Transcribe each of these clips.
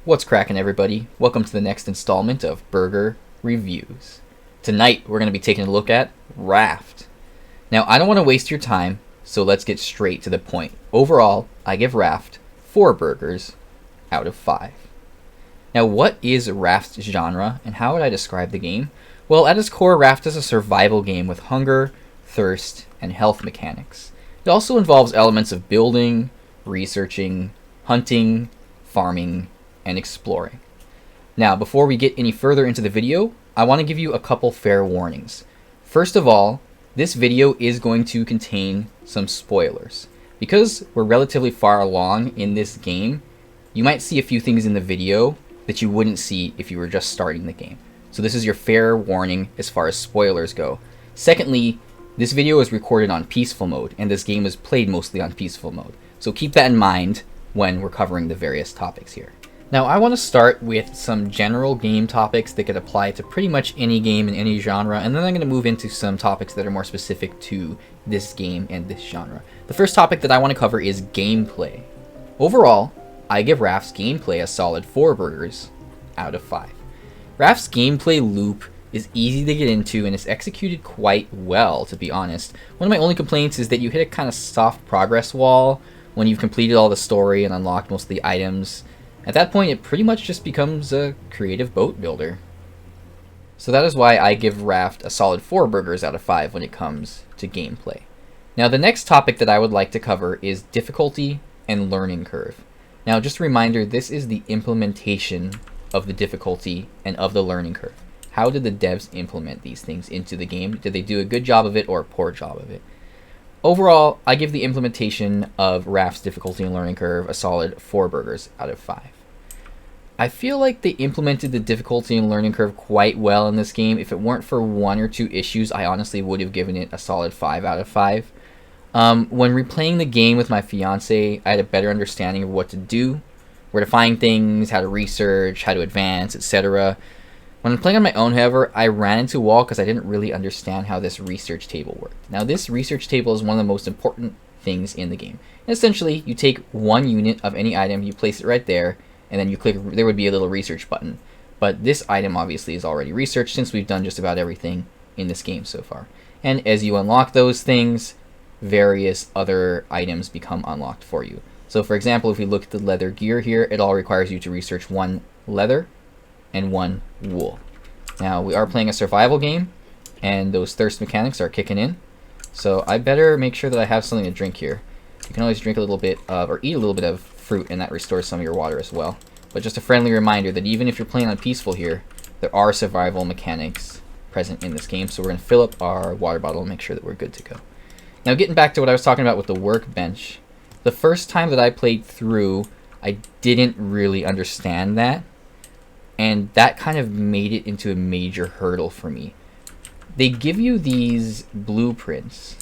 What's cracking, everybody? Welcome to the next installment of Berger Reviews. Tonight, we're going to be taking a look at Raft. Now, I don't want to waste your time, so let's get straight to the point. Overall, I give Raft 4 burgers out of 5. Now, what is Raft's genre, and how would I describe the game? Well, at its core, Raft is a survival game with hunger, thirst, and health mechanics. It also involves elements of building, researching, hunting, farming, and exploring. Now, before we get any further into the video, I want to give you a couple fair warnings. First of all, this video is going to contain some spoilers. Because we're relatively far along in this game, you might see a few things in the video that you wouldn't see if you were just starting the game. So this is your fair warning as far as spoilers go. Secondly, this video is recorded on peaceful mode, and this game is played mostly on peaceful mode. So keep that in mind when we're covering the various topics here. Now, I want to start with some general game topics that could apply to pretty much any game in any genre, and then I'm going to move into some topics that are more specific to this game and this genre. The first topic that I want to cover is gameplay. Overall, I give Raft's gameplay a solid 4 burgers out of 5. Raft's gameplay loop is easy to get into and is executed quite well, to be honest. One of my only complaints is that you hit a kind of soft progress wall when you've completed all the story and unlocked most of the items. At that point, it pretty much just becomes a creative boat builder. So that is why I give Raft a solid 4 burgers out of 5 when it comes to gameplay. Now, the next topic that I would like to cover is difficulty and learning curve. Now, just a reminder, this is the implementation of the difficulty and of the learning curve. How did the devs implement these things into the game? Did they do a good job of it or a poor job of it? Overall, I give the implementation of Raft's difficulty and learning curve a solid 4 burgers out of 5. I feel like they implemented the difficulty and learning curve quite well in this game. If it weren't for 1 or 2 issues, I honestly would have given it a solid 5 out of 5. When replaying the game with my fiance, I had a better understanding of what to do, where to find things, how to research, how to advance, etc. When playing on my own, however, I ran into a wall because I didn't really understand how this research table worked. Now, this research table is one of the most important things in the game. And essentially, you take 1 unit of any item, you place it right there, and then you click, there would be a little research button. But this item obviously is already researched since we've done just about everything in this game so far. And as you unlock those things, various other items become unlocked for you. So for example, if we look at the leather gear here, it all requires you to research 1 leather and 1 wool. Now, we are playing a survival game, and those thirst mechanics are kicking in. So I better make sure that I have something to drink here. You can always drink a little bit of, or eat a little bit of fruit, and that restores some of your water as well. But just a friendly reminder that even if you're playing on peaceful here, there are survival mechanics present in this game. So we're going to fill up our water bottle and make sure that we're good to go. Now, getting back to what I was talking about with the workbench, the first time that I played through, I didn't really understand that. And that kind of made it into a major hurdle for me. They give you these blueprints.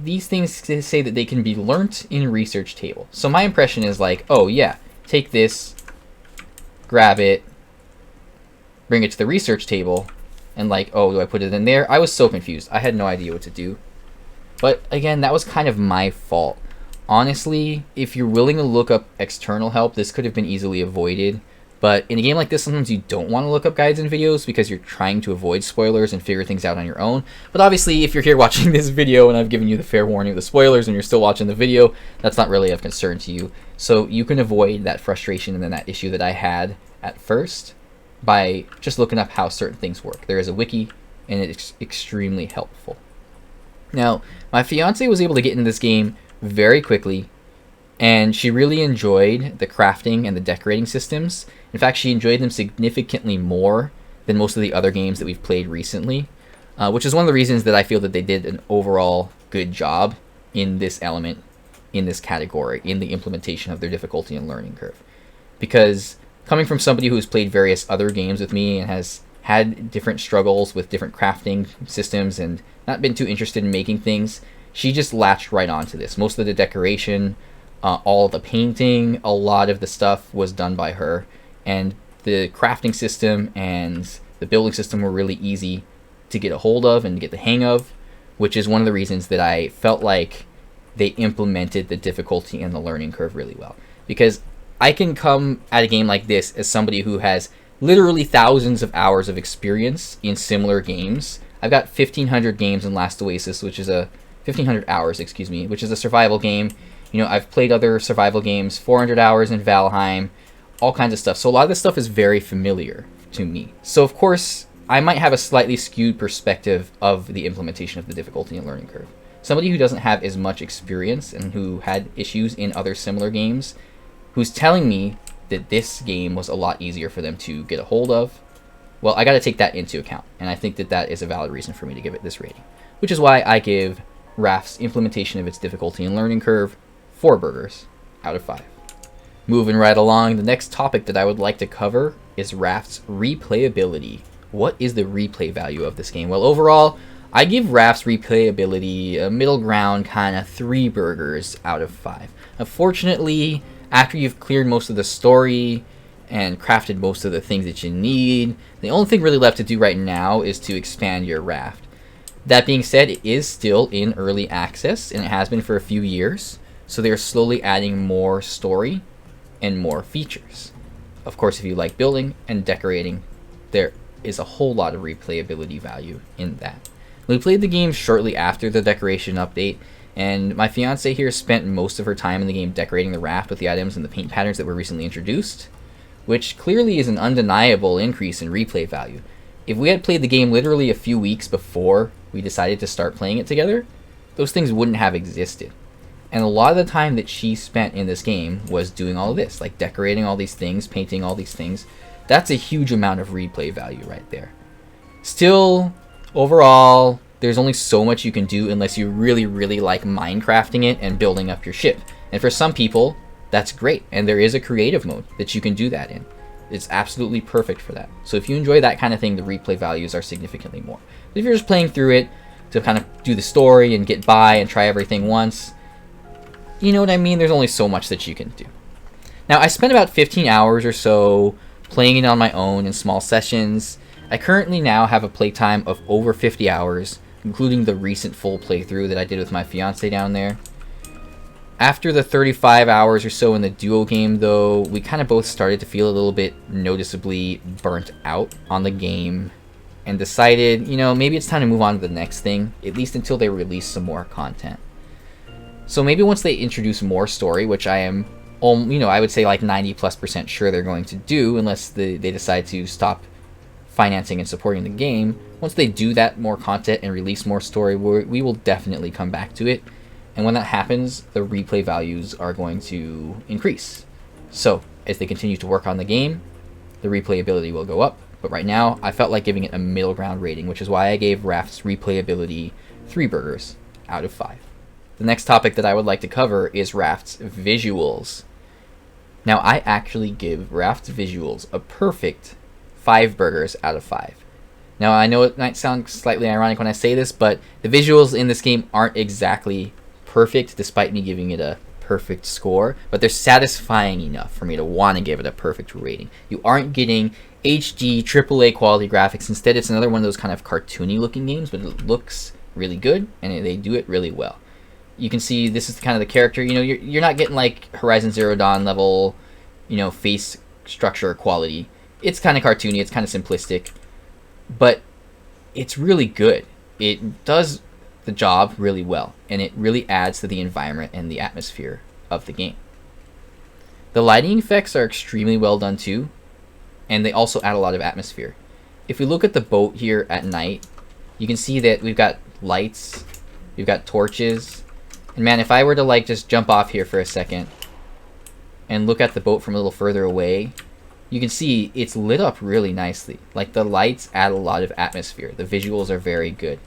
These things say that they can be learnt in research table. So my impression is like, oh yeah, take this, grab it, bring it to the research table, and like, oh, do I put it in there? I was so confused. I had no idea what to do. But again, that was kind of my fault. Honestly, if you're willing to look up external help, this could have been easily avoided. But in a game like this, sometimes you don't want to look up guides and videos because you're trying to avoid spoilers and figure things out on your own. But obviously, if you're here watching this video and I've given you the fair warning of the spoilers and you're still watching the video, that's not really of concern to you. So you can avoid that frustration and then that issue that I had at first by just looking up how certain things work. There is a wiki, and it's extremely helpful. Now, my fiance was able to get into this game very quickly, and she really enjoyed the crafting and the decorating systems. In fact, she enjoyed them significantly more than most of the other games that we've played recently, which is one of the reasons that I feel that they did an overall good job in this element, in this category, in the implementation of their difficulty and learning curve. Because coming from somebody who's played various other games with me and has had different struggles with different crafting systems and not been too interested in making things, she just latched right onto this. Most of the decoration, all the painting, a lot of the stuff was done by her, and the crafting system and the building system were really easy to get a hold of and to get the hang of, which is one of the reasons that I felt like they implemented the difficulty and the learning curve really well. Because I can come at a game like this as somebody who has literally thousands of hours of experience in similar games. I've got 1,500 games in Last Oasis, which is a 1,500 hours, excuse me, which is a survival game. You know, I've played other survival games, 400 hours in Valheim, all kinds of stuff. So a lot of this stuff is very familiar to me. So of course, I might have a slightly skewed perspective of the implementation of the difficulty and learning curve. Somebody who doesn't have as much experience and who had issues in other similar games, who's telling me that this game was a lot easier for them to get a hold of, well, I got to take that into account. And I think that that is a valid reason for me to give it this rating, which is why I give Raft's implementation of its difficulty and learning curve 4 burgers out of 5. Moving right along, the next topic that I would like to cover is Raft's replayability. What is the replay value of this game? Well, overall, I give Raft's replayability a middle ground kind of 3 burgers out of 5. Unfortunately, after you've cleared most of the story and crafted most of the things that you need, the only thing really left to do right now is to expand your Raft. That being said, it is still in early access, and it has been for a few years, so they're slowly adding more story and more features. Of course, if you like building and decorating, there is a whole lot of replayability value in that. We played the game shortly after the decoration update, and my fiance here spent most of her time in the game decorating the raft with the items and the paint patterns that were recently introduced, which clearly is an undeniable increase in replay value. If we had played the game literally a few weeks before we decided to start playing it together, those things wouldn't have existed. And a lot of the time that she spent in this game was doing all of this, like decorating all these things, painting all these things. That's a huge amount of replay value right there. Still, overall, there's only so much you can do unless you really, really like Minecrafting it and building up your ship. And for some people, that's great. And there is a creative mode that you can do that in. It's absolutely perfect for that. So if you enjoy that kind of thing, the replay values are significantly more. But if you're just playing through it to kind of do the story and get by and try everything once, you know what I mean? There's only so much that you can do. Now, I spent about 15 hours or so playing it on my own in small sessions. I currently now have a playtime of over 50 hours, including the recent full playthrough that I did with my fiance down there. After the 35 hours or so in the duo game, though, we kind of both started to feel a little bit noticeably burnt out on the game and decided, you know, maybe it's time to move on to the next thing, at least until they release some more content. So maybe once they introduce more story, which I am, I would say like 90+% sure they're going to do, unless they decide to stop financing and supporting the game. Once they do that more content and release more story, we will definitely come back to it. And when that happens, the replay values are going to increase. So as they continue to work on the game, the replayability will go up. But right now, I felt like giving it a middle ground rating, which is why I gave Raft's replayability 3 burgers out of 5. The next topic that I would like to cover is Raft's visuals. Now, I actually give Raft's visuals a perfect 5 burgers out of 5. Now, I know it might sound slightly ironic when I say this, but the visuals in this game aren't exactly perfect, despite me giving it a perfect score, but they're satisfying enough for me to want to give it a perfect rating. You aren't getting HD, AAA quality graphics. Instead, it's another one of those kind of cartoony looking games, but it looks really good, and they do it really well. You can see this is kind of the character. You know, you're not getting like Horizon Zero Dawn level, face structure quality. It's kind of cartoony. It's kind of simplistic, but it's really good. It does the job really well, and it really adds to the environment and the atmosphere of the game. The lighting effects are extremely well done too, and they also add a lot of atmosphere. If we look at the boat here at night, you can see that we've got lights, we've got torches. And man, if I were to like just jump off here for a second and look at the boat from a little further away, you can see it's lit up really nicely. Like the lights add a lot of atmosphere. The visuals are very good.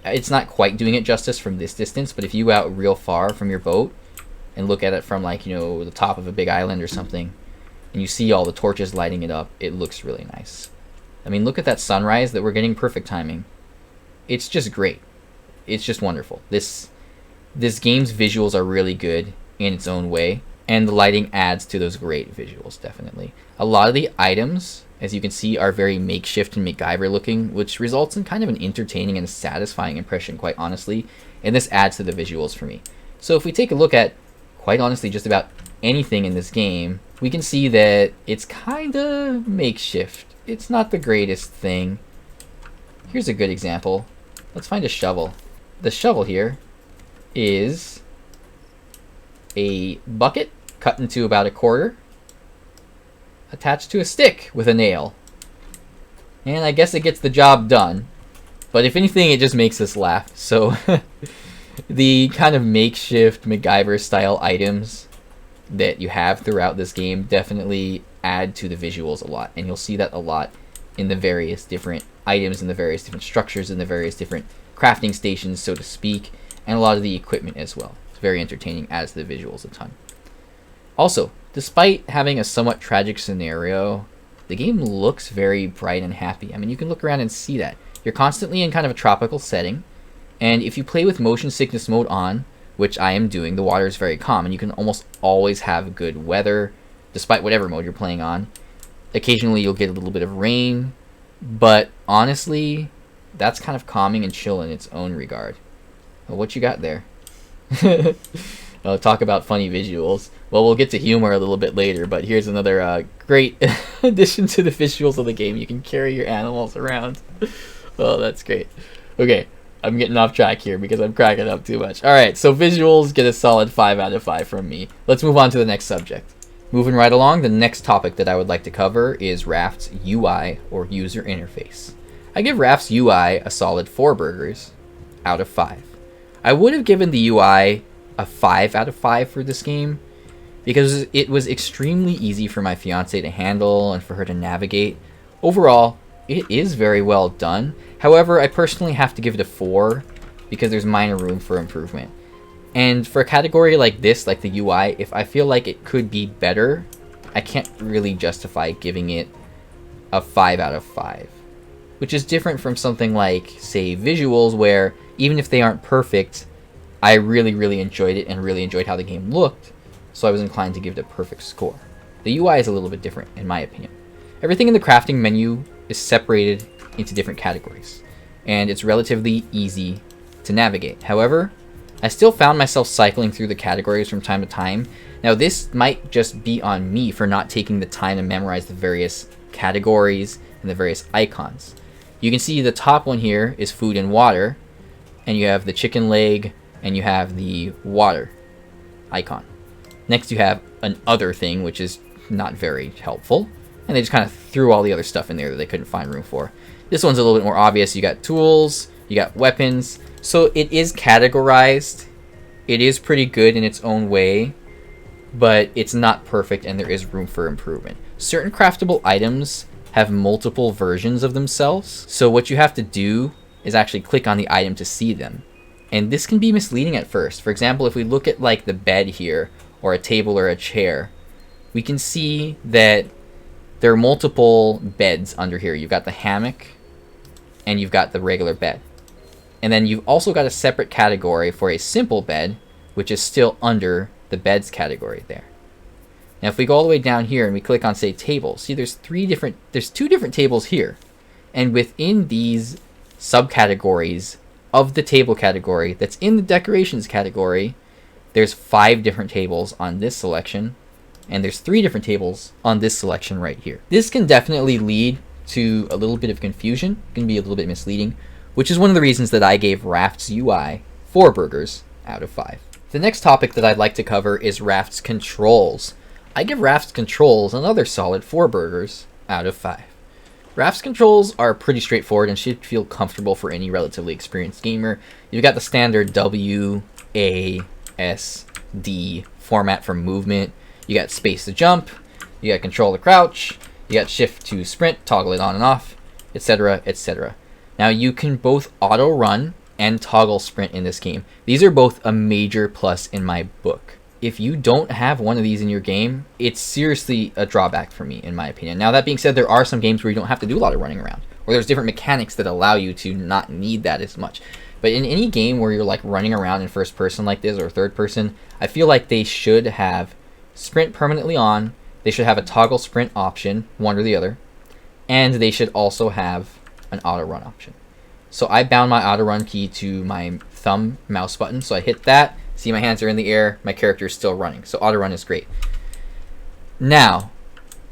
It's not quite doing it justice from this distance, but if you go out real far from your boat and look at it from like, the top of a big island or something, and you see all the torches lighting it up, it looks really nice. I mean, look at that sunrise that we're getting perfect timing. It's just great. It's just wonderful. This game's visuals are really good in its own way, and the lighting adds to those great visuals, definitely. A lot of the items, as you can see, are very makeshift and MacGyver looking, which results in kind of an entertaining and satisfying impression, quite honestly, and this adds to the visuals for me. So if we take a look at, quite honestly, just about anything in this game, we can see that it's kind of makeshift. It's not the greatest thing. Here's a good example. Let's find a shovel. The shovel here is a bucket cut into about a quarter, attached to a stick with a nail. And I guess it gets the job done. But if anything, it just makes us laugh. So the kind of makeshift MacGyver style items that you have throughout this game definitely add to the visuals a lot. And you'll see that a lot in the various different items, in the various different structures, in the various different crafting stations, so to speak, and a lot of the equipment as well. It's very entertaining, adds to the visuals a ton. Also, despite having a somewhat tragic scenario, the game looks very bright and happy. I mean, you can look around and see that. You're constantly in kind of a tropical setting, and if you play with motion sickness mode on, which I am doing, the water is very calm, and you can almost always have good weather, despite whatever mode you're playing on. Occasionally you'll get a little bit of rain, but honestly, that's kind of calming and chill in its own regard. Well, what you got there? Talk about funny visuals. Well, we'll get to humor a little bit later, but here's another great addition to the visuals of the game. You can carry your animals around. Oh, that's great. Okay, I'm getting off track here because I'm cracking up too much. Alright, so visuals get a solid 5 out of 5 from me. Let's move on to the next subject. Moving right along, the next topic that I would like to cover is Raft's UI, or user interface. I give Raft's UI a solid 4 burgers out of 5. I would have given the UI a 5 out of 5 for this game because it was extremely easy for my fiance to handle and for her to navigate. Overall, it is very well done. However, I personally have to give it a 4 because there's minor room for improvement. And for a category like this, like the UI, if I feel like it could be better, I can't really justify giving it a 5 out of 5. Which is different from something like, say, visuals, where even if they aren't perfect, I really enjoyed it and really enjoyed how the game looked, so I was inclined to give it a perfect score. The UI is a little bit different, in my opinion. Everything in the crafting menu is separated into different categories, and it's relatively easy to navigate. However, I still found myself cycling through the categories from time to time. Now, this might just be on me for not taking the time to memorize the various categories and the various icons. You can see the top one here is food and water, and you have the chicken leg, and you have the water icon. Next you have an other thing, which is not very helpful, and they just kind of threw all the other stuff in there that they couldn't find room for. This one's a little bit more obvious. You got tools, you got weapons, so it is categorized. It is pretty good in its own way, but it's not perfect and there is room for improvement. Certain craftable items have multiple versions of themselves, so what you have to do is actually click on the item to see them. And this can be misleading at first. For example, if we look at like the bed here, or a table or a chair, we can see that there are multiple beds under here. You've got the hammock, and you've got the regular bed. And then you've also got a separate category for a simple bed, which is still under the beds category there. Now if we go all the way down here and we click on, say, tables, see there's two different tables here. And within these subcategories of the table category that's in the decorations category, there's 5 different tables on this selection, and there's 3 different tables on this selection right here. This can definitely lead to a little bit of confusion, it can be a little bit misleading, which is one of the reasons that I gave Raft's UI 4 burgers out of 5. The next topic that I'd like to cover is Raft's controls. I give Raft's controls another solid 4 burgers out of 5. Raft's controls are pretty straightforward and should feel comfortable for any relatively experienced gamer. You've got the standard W, A, S, D format for movement. You got space to jump, you got control to crouch, you got shift to sprint, toggle it on and off, etc, etc. Now you can both auto run and toggle sprint in this game. These are both a major plus in my book. If you don't have one of these in your game, it's seriously a drawback for me, in my opinion. Now, that being said, there are some games where you don't have to do a lot of running around, or there's different mechanics that allow you to not need that as much. But in any game where you're like running around in first person like this, or third person, I feel like they should have sprint permanently on, they should have a toggle sprint option, one or the other, and they should also have an auto run option. So I bound my auto run key to my thumb mouse button, so I hit that, see my hands are in the air, my character is still running. So auto run is great. Now,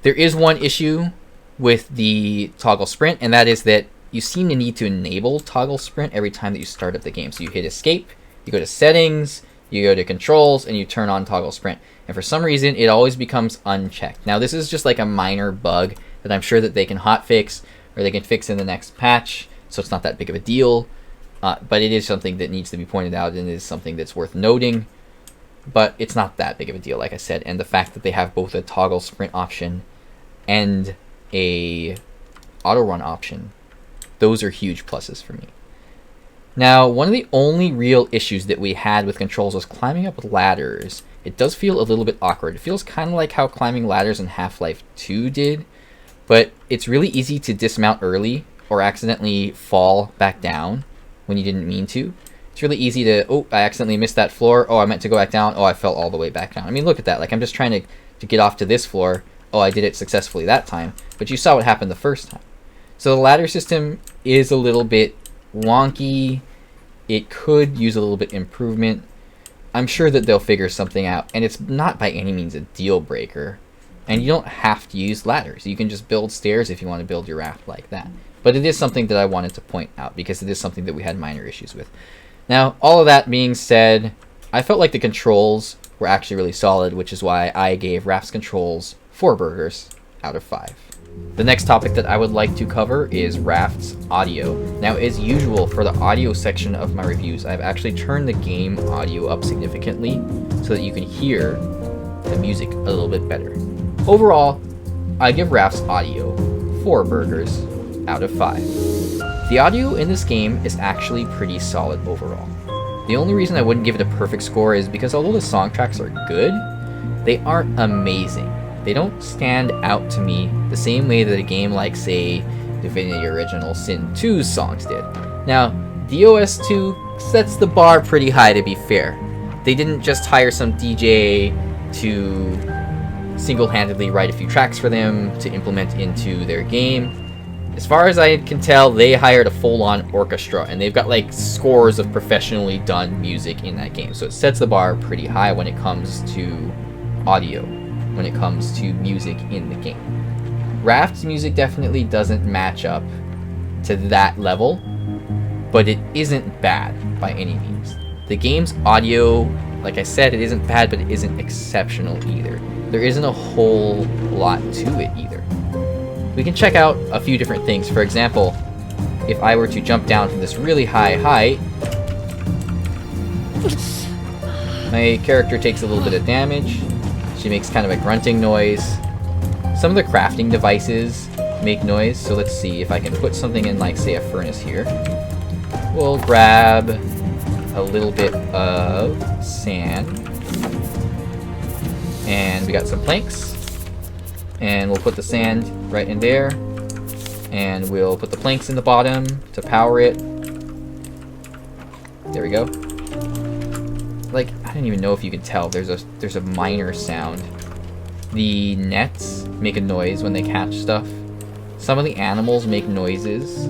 there is one issue with the toggle sprint, and that is that you seem to need to enable toggle sprint every time that you start up the game. So you hit escape, you go to settings, you go to controls, and you turn on toggle sprint. And for some reason, it always becomes unchecked. Now, this is just like a minor bug that I'm sure that they can hotfix, or they can fix in the next patch, so it's not that big of a deal. But it is something that needs to be pointed out, and it is something that's worth noting. But it's not that big of a deal, like I said. And the fact that they have both a toggle sprint option and a auto run option, those are huge pluses for me. Now, one of the only real issues that we had with controls was climbing up ladders. It does feel a little bit awkward. It feels kind of like how climbing ladders in Half-Life 2 did, but it's really easy to dismount early or accidentally fall back down when you didn't mean to. It's really easy to, oh, I accidentally missed that floor. Oh, I meant to go back down. Oh, I fell all the way back down. I mean, look at that. Like, I'm just trying to get off to this floor. Oh, I did it successfully that time. But you saw what happened the first time. So the ladder system is a little bit wonky. It could use a little bit improvement. I'm sure that they'll figure something out. And it's not by any means a deal breaker. And you don't have to use ladders. You can just build stairs if you want to build your raft like that. But it is something that I wanted to point out because it is something that we had minor issues with. Now, all of that being said, I felt like the controls were actually really solid, which is why I gave Raft's controls 4 burgers out of 5. The next topic that I would like to cover is Raft's audio. Now, as usual, for the audio section of my reviews, I've actually turned the game audio up significantly so that you can hear the music a little bit better. Overall, I give Raft's audio 4 burgers out of 5. The audio in this game is actually pretty solid overall. The only reason I wouldn't give it a perfect score is because although the song tracks are good, they aren't amazing. They don't stand out to me the same way that a game like, say, Divinity Original Sin 2's songs did. Now, DOS 2 sets the bar pretty high, to be fair. They didn't just hire some DJ to single-handedly write a few tracks for them to implement into their game. As far as I can tell, they hired a full-on orchestra, and they've got like scores of professionally done music in that game. So it sets the bar pretty high when it comes to audio, when it comes to music in the game. Raft's music definitely doesn't match up to that level, but it isn't bad by any means. The game's audio, like I said, it isn't bad, but it isn't exceptional either. There isn't a whole lot to it either. We can check out a few different things. For example, if I were to jump down from this really high height, my character takes a little bit of damage. She makes kind of a grunting noise. Some of the crafting devices make noise, so let's see if I can put something in, like, say, a furnace here. We'll grab a little bit of sand. And we got some planks. And we'll put the sand right in there. And we'll put the planks in the bottom to power it. There we go. Like, I don't even know if you can tell. There's a minor sound. The nets make a noise when they catch stuff. Some of the animals make noises,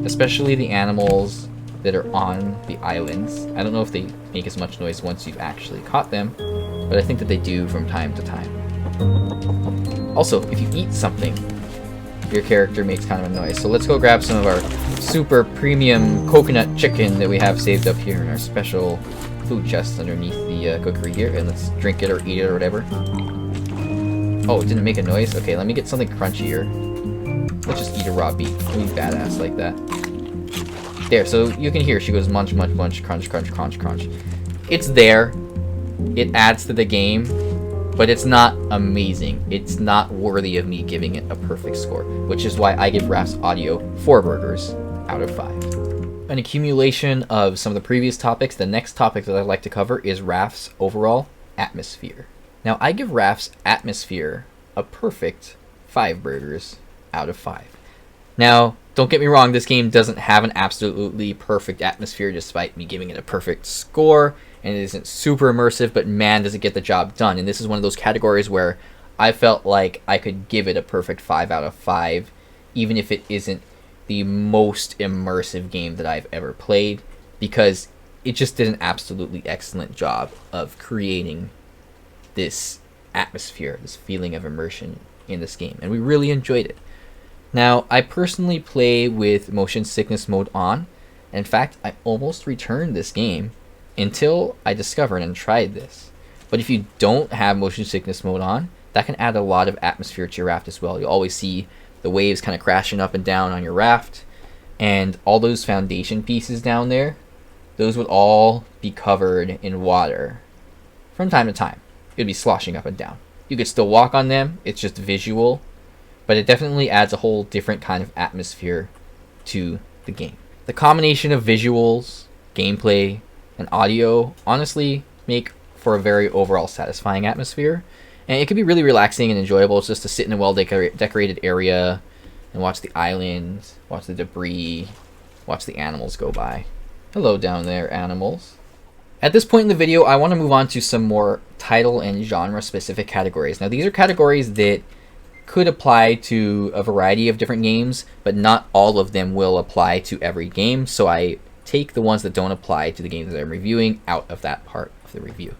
especially the animals that are on the islands. I don't know if they make as much noise once you've actually caught them, but I think that they do from time to time. Also, if you eat something, your character makes kind of a noise. So let's go grab some of our super premium coconut chicken that we have saved up here in our special food chest underneath the cookery here, and let's drink it or eat it or whatever. Oh, it didn't make a noise? Okay, let me get something crunchier. Let's just eat a raw beef. Be badass like that. There, so you can hear she goes munch, munch, munch, crunch, crunch, crunch, crunch. It's there. It adds to the game, but it's not amazing. It's not worthy of me giving it a perfect score, which is why I give Raft's audio 4 burgers out of 5. An accumulation of some of the previous topics, the next topic that I'd like to cover is Raft's overall atmosphere. Now, I give Raft's atmosphere a perfect 5 burgers out of 5. Now, don't get me wrong, this game doesn't have an absolutely perfect atmosphere despite me giving it a perfect score, and it isn't super immersive, but man, does it get the job done. And this is one of those categories where I felt like I could give it a perfect 5 out of 5, even if it isn't the most immersive game that I've ever played, because it just did an absolutely excellent job of creating this atmosphere, this feeling of immersion in this game, and we really enjoyed it. Now, I personally play with motion sickness mode on. In fact, I almost returned this game until I discovered and tried this. But if you don't have motion sickness mode on, that can add a lot of atmosphere to your raft as well. You'll always see the waves kind of crashing up and down on your raft, and all those foundation pieces down there, those would all be covered in water from time to time. It'd be sloshing up and down. You could still walk on them, it's just visual, but it definitely adds a whole different kind of atmosphere to the game. The combination of visuals, gameplay, and audio honestly make for a very overall satisfying atmosphere. And it can be really relaxing and enjoyable just to sit in a well-decorated area and watch the island, watch the debris, watch the animals go by. Hello down there, animals. At this point in the video, I want to move on to some more title and genre-specific categories. Now, these are categories that could apply to a variety of different games, but not all of them will apply to every game, so I take the ones that don't apply to the games that I'm reviewing out of that part of the review.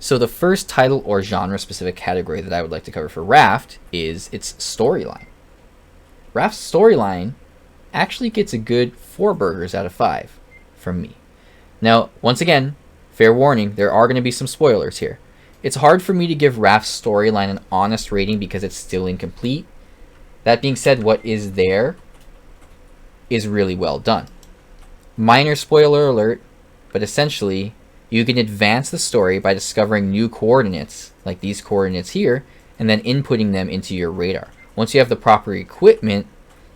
So the first title or genre-specific category that I would like to cover for Raft is its storyline. Raft's storyline actually gets a good 4 burgers out of 5 from me. Now, once again, fair warning, there are going to be some spoilers here. It's hard for me to give Raft's storyline an honest rating because it's still incomplete. That being said, what is there is really well done. Minor spoiler alert, but essentially, you can advance the story by discovering new coordinates, like these coordinates here, and then inputting them into your radar. Once you have the proper equipment,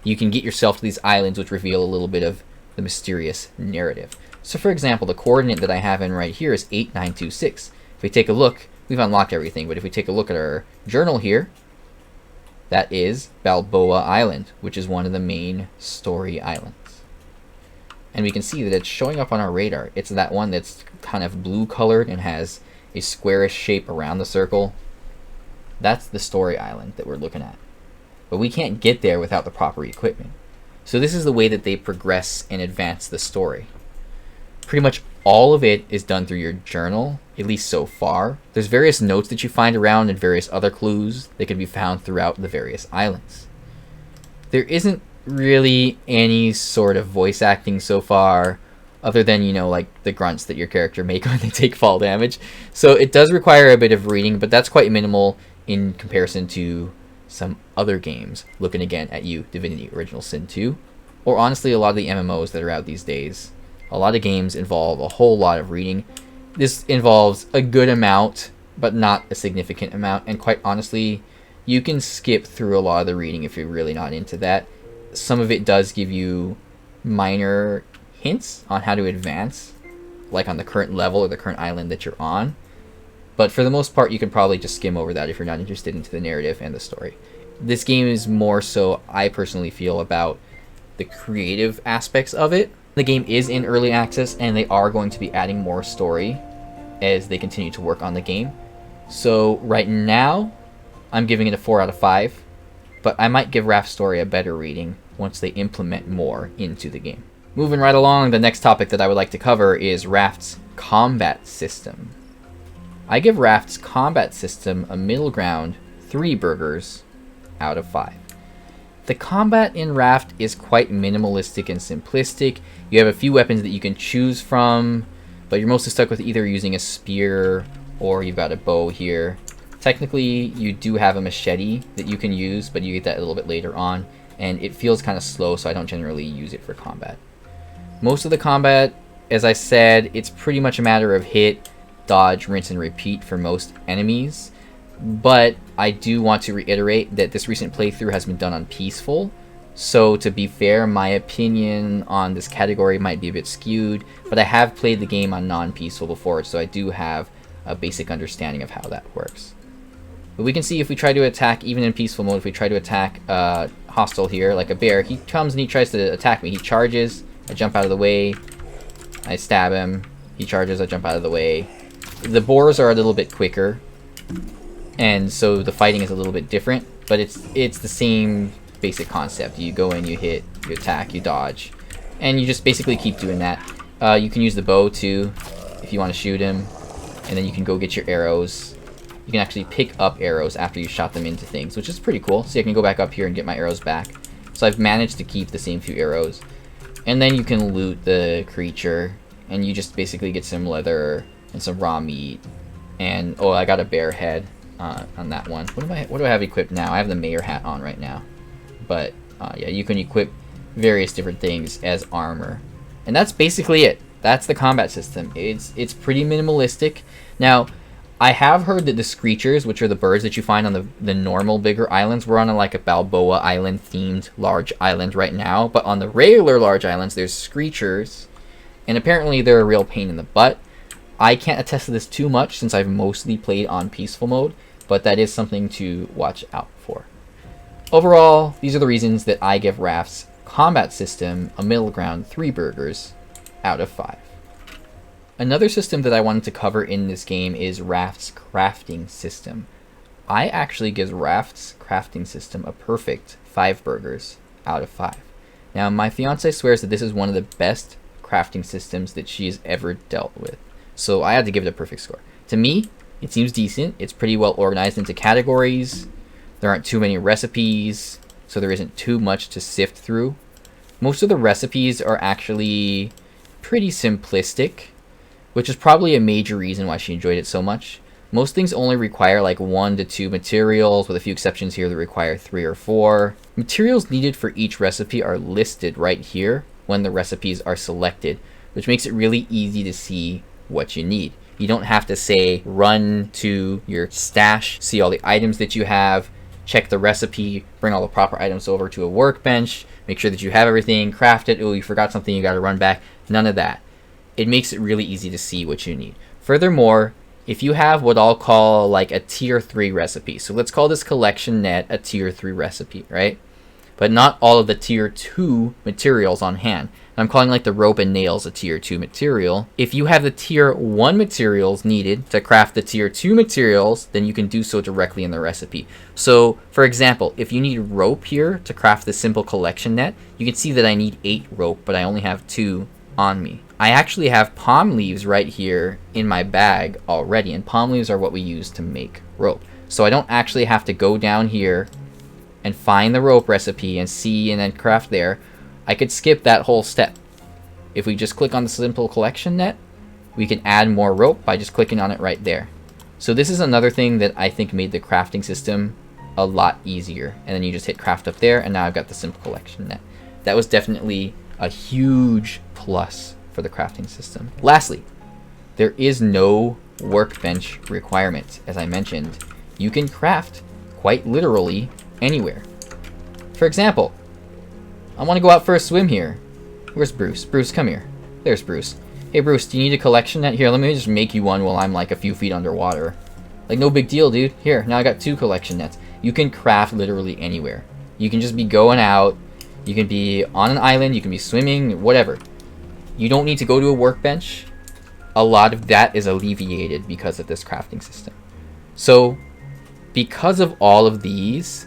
you can get yourself to these islands which reveal a little bit of the mysterious narrative. So for example, the coordinate that I have in right here is 8926. If we take a look, we've unlocked everything, but if we take a look at our journal here, that is Balboa Island, which is one of the main story islands. And we can see that it's showing up on our radar. It's that one that's kind of blue colored and has a squarish shape around the circle. That's the story island that we're looking at. But we can't get there without the proper equipment. So this is the way that they progress and advance the story. Pretty much all of it is done through your journal, at least so far. There's various notes that you find around and various other clues that can be found throughout the various islands. There isn't really any sort of voice acting so far, other than, you know, like the grunts that your character make when they take fall damage. So it does require a bit of reading, but that's quite minimal in comparison to some other games. Looking again at you, Divinity Original Sin 2, or honestly a lot of the MMOs that are out these days. A lot of games involve a whole lot of reading. This involves a good amount, but not a significant amount, and quite honestly, you can skip through a lot of the reading if you're really not into that. Some of it does give you minor hints on how to advance, like on the current level or the current island that you're on. But for the most part, you can probably just skim over that if you're not interested into the narrative and the story. This game is more so, I personally feel, about the creative aspects of it. The game is in early access, and they are going to be adding more story as they continue to work on the game. So right now, I'm giving it a 4 out of 5, but I might give Raft's story a better rating once they implement more into the game. Moving right along, the next topic that I would like to cover is Raft's combat system. I give Raft's combat system a middle ground 3 burgers out of 5. The combat in Raft is quite minimalistic and simplistic. You have a few weapons that you can choose from, but you're mostly stuck with either using a spear or you've got a bow here. Technically, you do have a machete that you can use, but you get that a little bit later on, and it feels kind of slow, so I don't generally use it for combat. Most of the combat, as I said, it's pretty much a matter of hit, dodge, rinse, and repeat for most enemies. But I do want to reiterate that this recent playthrough has been done on peaceful. So to be fair, my opinion on this category might be a bit skewed, but I have played the game on non-peaceful before, so I do have a basic understanding of how that works. But we can see if we try to attack, even in peaceful mode, if we try to attack hostile here, like a bear, he comes and he tries to attack me. He charges, I jump out of the way, I stab him, he charges, I jump out of the way. The boars are a little bit quicker, and so the fighting is a little bit different, but it's the same basic concept. You go in, you hit, you attack, you dodge, and you just basically keep doing that. You can use the bow too if you want to shoot him, and then you can go get your arrows you can actually pick up arrows after you shot them into things, which is pretty cool. See, I can go back up here and get my arrows back. So I've managed to keep the same few arrows. And then you can loot the creature, and you just basically get some leather and some raw meat. And, oh, I got a bear head on that one. What do I have equipped now? I have the mayor hat on right now. But, yeah, you can equip various different things as armor. And that's basically it. That's the combat system. It's pretty minimalistic. Now, I have heard that the screechers, which are the birds that you find on the normal bigger islands, we're on like a Balboa Island themed large island right now, but on the regular large islands there's screechers, and apparently they're a real pain in the butt. I can't attest to this too much since I've mostly played on peaceful mode, but that is something to watch out for. Overall, these are the reasons that I give Raft's combat system a middle ground 3 burgers out of 5. Another system that I wanted to cover in this game is Raft's crafting system. I actually give Raft's crafting system a perfect 5 burgers out of 5. Now, my fiance swears that this is one of the best crafting systems that she has ever dealt with, so I had to give it a perfect score. To me, it seems decent. It's pretty well organized into categories. There aren't too many recipes, so there isn't too much to sift through. Most of the recipes are actually pretty simplistic, which is probably a major reason why she enjoyed it so much. Most things only require like 1 to 2 materials, with a few exceptions here that require 3 or 4. Materials needed for each recipe are listed right here when the recipes are selected, which makes it really easy to see what you need. You don't have to say run to your stash, see all the items that you have, check the recipe, bring all the proper items over to a workbench, make sure that you have everything, craft it, oh, you forgot something, you gotta run back. None of that. It makes it really easy to see what you need. Furthermore, if you have what I'll call like a tier 3 recipe, so let's call this collection net a tier 3 recipe, right? But not all of the tier 2 materials on hand. I'm calling like the rope and nails a tier 2 material. If you have the tier 1 materials needed to craft the tier 2 materials, then you can do so directly in the recipe. So, for example, if you need rope here to craft the simple collection net, you can see that I need 8 rope, but I only have 2 on me. I actually have palm leaves right here in my bag already, and palm leaves are what we use to make rope. So I don't actually have to go down here and find the rope recipe and see and then craft there. I could skip that whole step. If we just click on the simple collection net, we can add more rope by just clicking on it right there. So this is another thing that I think made the crafting system a lot easier. And then you just hit craft up there, and now I've got the simple collection net. That was definitely a huge plus for the crafting system. Lastly, there is no workbench requirement. As I mentioned, you can craft quite literally anywhere. For example, I want to go out for a swim here. Where's Bruce? Bruce, come here. There's Bruce. Hey Bruce, do you need a collection net? Here, let me just make you one while I'm like a few feet underwater. Like, no big deal, dude. Here, now I got 2 collection nets. You can craft literally anywhere. You can just be going out. You can be on an island. You can be swimming, whatever. You don't need to go to a workbench. A lot of that is alleviated because of this crafting system. So, because of all of these,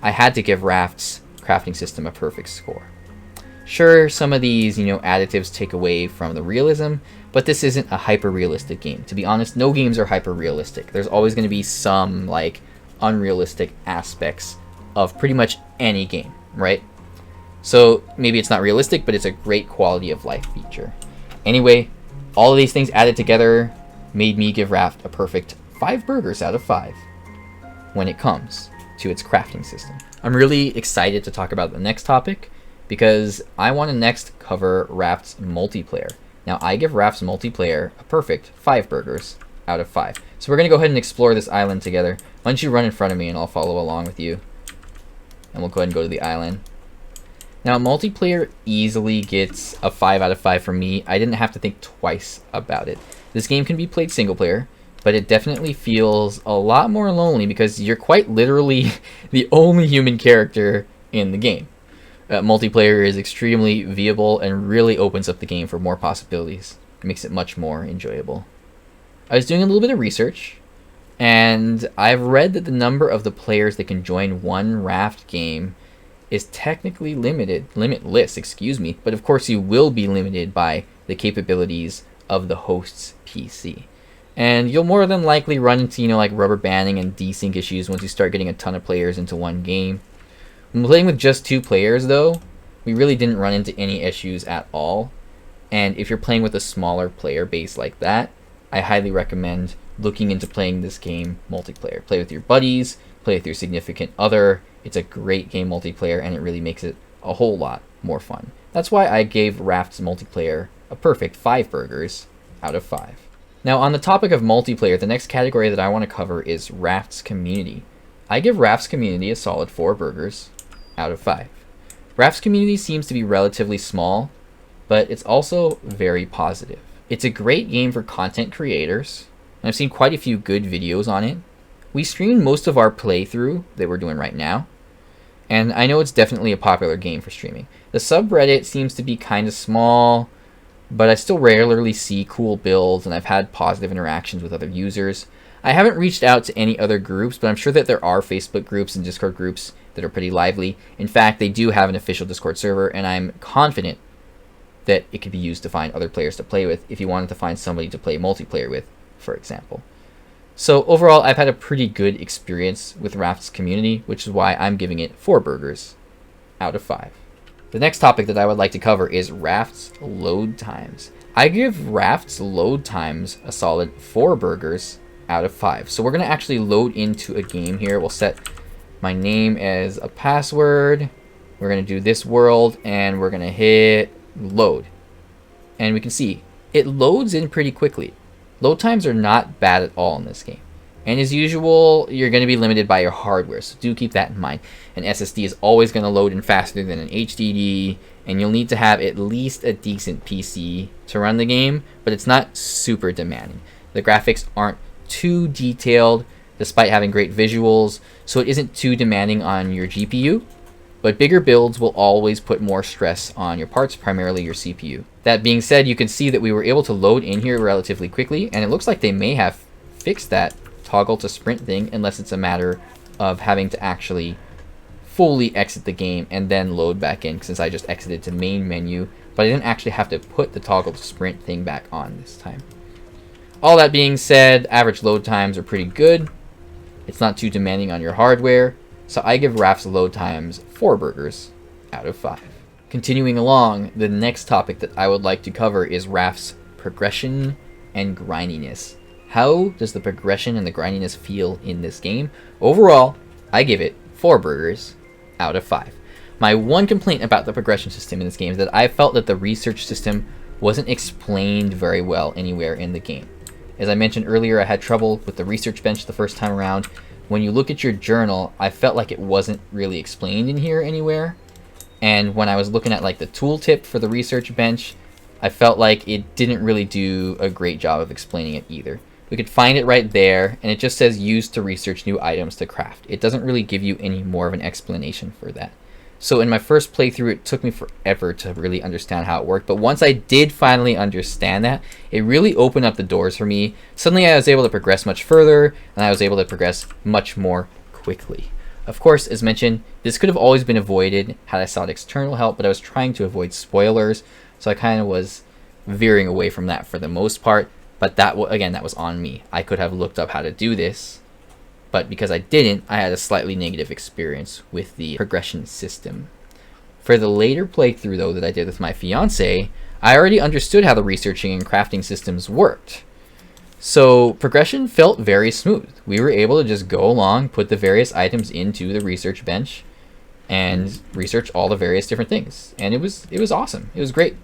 I had to give Raft's crafting system a perfect score. Sure, some of these, additives take away from the realism, but this isn't a hyper-realistic game. To be honest, no games are hyper-realistic. There's always going to be some, like, unrealistic aspects of pretty much any game, right? So maybe it's not realistic, but it's a great quality of life feature. Anyway, all of these things added together made me give Raft a perfect 5 burgers out of 5 when it comes to its crafting system. I'm really excited to talk about the next topic because I want to next cover Raft's multiplayer. Now, I give Raft's multiplayer a perfect 5 burgers out of 5. So we're going to go ahead and explore this island together. Why don't you run in front of me and I'll follow along with you. And we'll go ahead and go to the island. Now, multiplayer easily gets a 5 out of 5 from me. I didn't have to think twice about it. This game can be played single player, but it definitely feels a lot more lonely because you're quite literally the only human character in the game. Multiplayer is extremely viable and really opens up the game for more possibilities. It makes it much more enjoyable. I was doing a little bit of research, and I've read that the number of the players that can join one Raft game is technically limitless, but of course you will be limited by the capabilities of the host's PC. And you'll more than likely run into, like rubber banding and desync issues once you start getting a ton of players into one game. When playing with just 2 players though, we really didn't run into any issues at all. And if you're playing with a smaller player base like that, I highly recommend looking into playing this game multiplayer. Play with your buddies, play with your significant other. It's a great game multiplayer, and it really makes it a whole lot more fun. That's why I gave Raft's multiplayer a perfect 5 burgers out of 5. Now, on the topic of multiplayer, the next category that I want to cover is Raft's community. I give Raft's community a solid 4 burgers out of 5. Raft's community seems to be relatively small, but it's also very positive. It's a great game for content creators, and I've seen quite a few good videos on it. We streamed most of our playthrough that we're doing right now, and I know it's definitely a popular game for streaming. The subreddit seems to be kind of small, but I still regularly see cool builds, and I've had positive interactions with other users. I haven't reached out to any other groups, but I'm sure that there are Facebook groups and Discord groups that are pretty lively. In fact, they do have an official Discord server, and I'm confident that it could be used to find other players to play with if you wanted to find somebody to play multiplayer with, for example. So overall, I've had a pretty good experience with Raft's community, which is why I'm giving it 4 burgers out of 5. The next topic that I would like to cover is Raft's load times. I give Raft's load times a solid 4 burgers out of 5. So we're going to actually load into a game here. We'll set my name as a password. We're going to do this world, and we're going to hit load. And we can see it loads in pretty quickly. Load times are not bad at all in this game. And as usual, you're going to be limited by your hardware, so do keep that in mind. An SSD is always going to load in faster than an HDD, and you'll need to have at least a decent PC to run the game, but it's not super demanding. The graphics aren't too detailed, despite having great visuals, so it isn't too demanding on your GPU, but bigger builds will always put more stress on your parts, primarily your CPU. That being said, you can see that we were able to load in here relatively quickly, and it looks like they may have fixed that toggle to sprint thing, unless it's a matter of having to actually fully exit the game and then load back in, since I just exited to main menu, but I didn't actually have to put the toggle to sprint thing back on this time. All that being said, average load times are pretty good. It's not too demanding on your hardware, so I give Raft's load times 4 burgers out of 5. Continuing along, the next topic that I would like to cover is Raft's progression and grindiness. How does the progression and the grindiness feel in this game? Overall, I give it 4 burgers out of 5. My one complaint about the progression system in this game is that I felt that the research system wasn't explained very well anywhere in the game. As I mentioned earlier, I had trouble with the research bench the first time around. When you look at your journal, I felt like it wasn't really explained in here anywhere. And when I was looking at like the tooltip for the research bench, I felt like it didn't really do a great job of explaining it either. We could find it right there, and it just says used to research new items to craft. It doesn't really give you any more of an explanation for that. So in my first playthrough, it took me forever to really understand how it worked. But once I did finally understand that, it really opened up the doors for me. Suddenly I was able to progress much further, and I was able to progress much more quickly. Of course, as mentioned, this could have always been avoided had I sought external help, but I was trying to avoid spoilers, so I kind of was veering away from that for the most part. But that was on me. I could have looked up how to do this, but because I didn't, I had a slightly negative experience with the progression system. For the later playthrough, though, that I did with my fiance, I already understood how the researching and crafting systems worked. So progression felt very smooth. We were able to just go along, put the various items into the research bench, and research all the various different things. And it was awesome. It was great.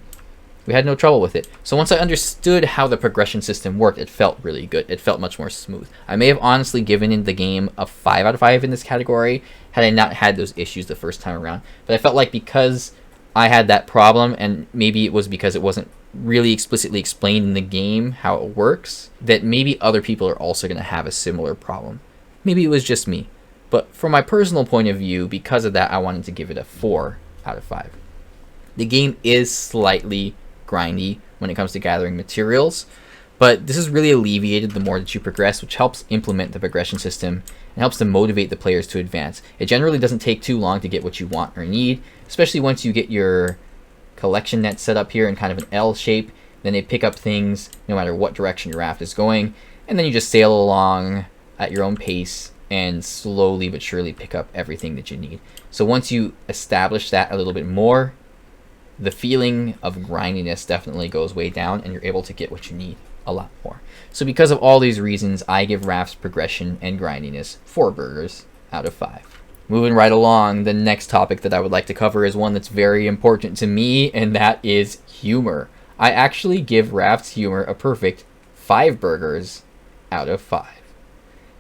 We had no trouble with it. So once I understood how the progression system worked, it felt really good. It felt much more smooth. I may have honestly given the game a 5 out of 5 in this category had I not had those issues the first time around. But I felt like because I had that problem, and maybe it was because it wasn't really explicitly explained in the game how it works, that maybe other people are also going to have a similar problem. Maybe it was just me. But from my personal point of view, because of that, I wanted to give it a 4 out of 5. The game is slightly grindy when it comes to gathering materials, but this is really alleviated the more that you progress, which helps implement the progression system and helps to motivate the players to advance. It generally doesn't take too long to get what you want or need, especially once you get your collection net set up here in kind of an L shape. Then they pick up things no matter what direction your raft is going. and then you just sail along at your own pace and slowly but surely pick up everything that you need. So once you establish that a little bit more, the feeling of grindiness definitely goes way down, and you're able to get what you need a lot more. So because of all these reasons, I give Raft's progression and grindiness 4 burgers out of 5. Moving right along, the next topic that I would like to cover is one that's very important to me, and that is humor. I actually give Raft's humor a perfect 5 burgers out of 5.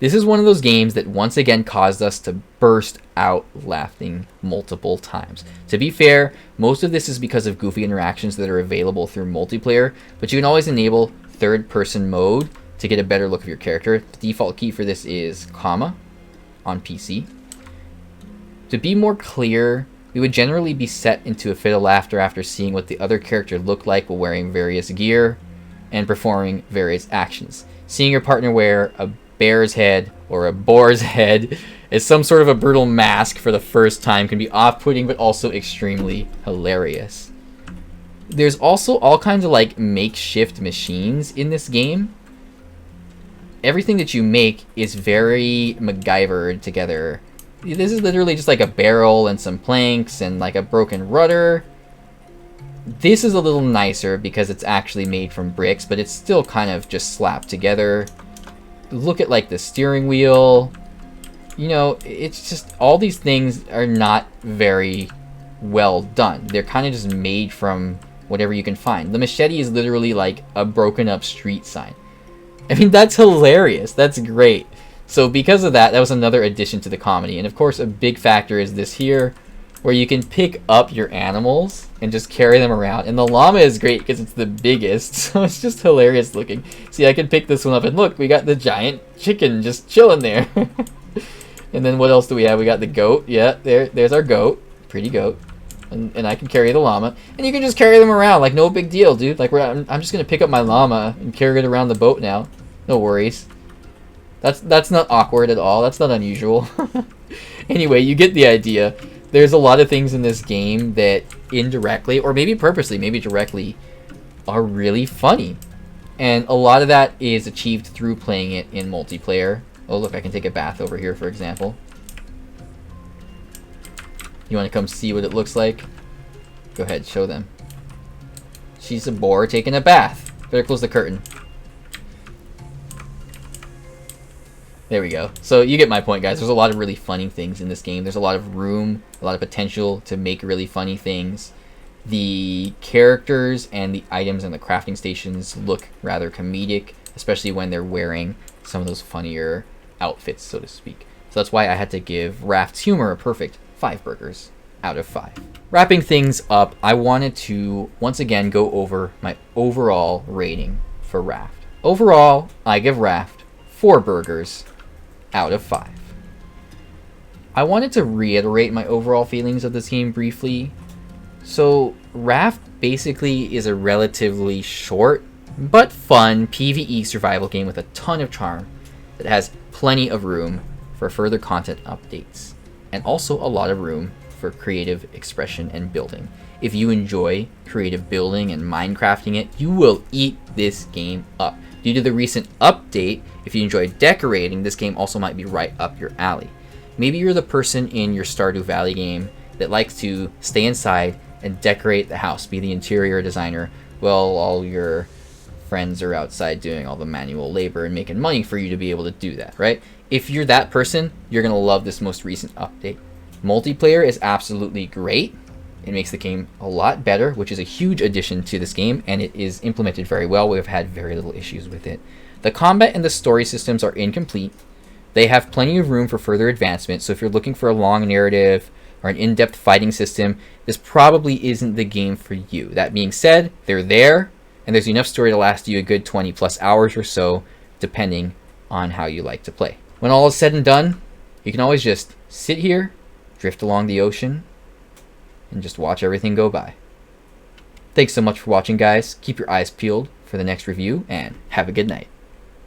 This is one of those games that once again caused us to burst out laughing multiple times. To be fair, most of this is because of goofy interactions that are available through multiplayer, but you can always enable third-person mode to get a better look of your character. The default key for this is comma on PC. To be more clear, we would generally be set into a fit of laughter after seeing what the other character looked like while wearing various gear and performing various actions. Seeing your partner wear a bear's head or a boar's head as some sort of a brutal mask for the first time can be off-putting, but also extremely hilarious. There's also all kinds of like makeshift machines in this game. Everything that you make is very MacGyvered together. This is literally just like a barrel and some planks and like a broken rudder. This is a little nicer because it's actually made from bricks, but it's still kind of just slapped together. Look at like the steering wheel. You know, it's just all these things are not very well done. They're kind of just made from whatever you can find. The machete is literally like a broken up street sign. I mean, that's hilarious. That's great. So because of that, that was another addition to the comedy. And of course, a big factor is this here, where you can pick up your animals and just carry them around. And the llama is great because it's the biggest, so it's just hilarious looking. See, I can pick this one up and look, we got the giant chicken just chilling there. And then what else do we have? We got the goat. Yeah, there's our goat. Pretty goat. And I can carry the llama. And you can just carry them around, like no big deal, dude. Like I'm just going to pick up my llama and carry it around the boat now. No worries. That's not awkward at all. That's not unusual. Anyway, you get the idea. There's a lot of things in this game that indirectly, or maybe purposely, maybe directly, are really funny. And a lot of that is achieved through playing it in multiplayer. Oh, look, I can take a bath over here, for example. You want to come see what it looks like? Go ahead, show them. She's a boar taking a bath. Better close the curtain. There we go. So you get my point, guys. There's a lot of really funny things in this game. There's a lot of room, a lot of potential to make really funny things. The characters and the items and the crafting stations look rather comedic, especially when they're wearing some of those funnier outfits, so to speak. So that's why I had to give Raft's humor a perfect 5 burgers out of 5. Wrapping things up, I wanted to once again go over my overall rating for Raft. Overall, I give Raft 4 burgers out of 5. I wanted to reiterate my overall feelings of this game briefly. So Raft basically is a relatively short but fun PvE survival game with a ton of charm that has plenty of room for further content updates and also a lot of room for creative expression and building. If you enjoy creative building and Minecrafting it, you will eat this game up. Due to the recent update, if you enjoy decorating, this game also might be right up your alley. Maybe you're the person in your Stardew Valley game that likes to stay inside and decorate the house, be the interior designer, while all your friends are outside doing all the manual labor and making money for you to be able to do that, right? If you're that person, you're going to love this most recent update. Multiplayer is absolutely great. It makes the game a lot better, which is a huge addition to this game, and it is implemented very well. We've had very little issues with it. The combat and the story systems are incomplete. They have plenty of room for further advancement, so if you're looking for a long narrative or an in-depth fighting system, this probably isn't the game for you. That being said, they're there, and there's enough story to last you a good 20 plus hours or so, depending on how you like to play. When all is said and done, you can always just sit here, drift along the ocean, and just watch everything go by. Thanks so much for watching, guys. Keep your eyes peeled for the next review, and have a good night.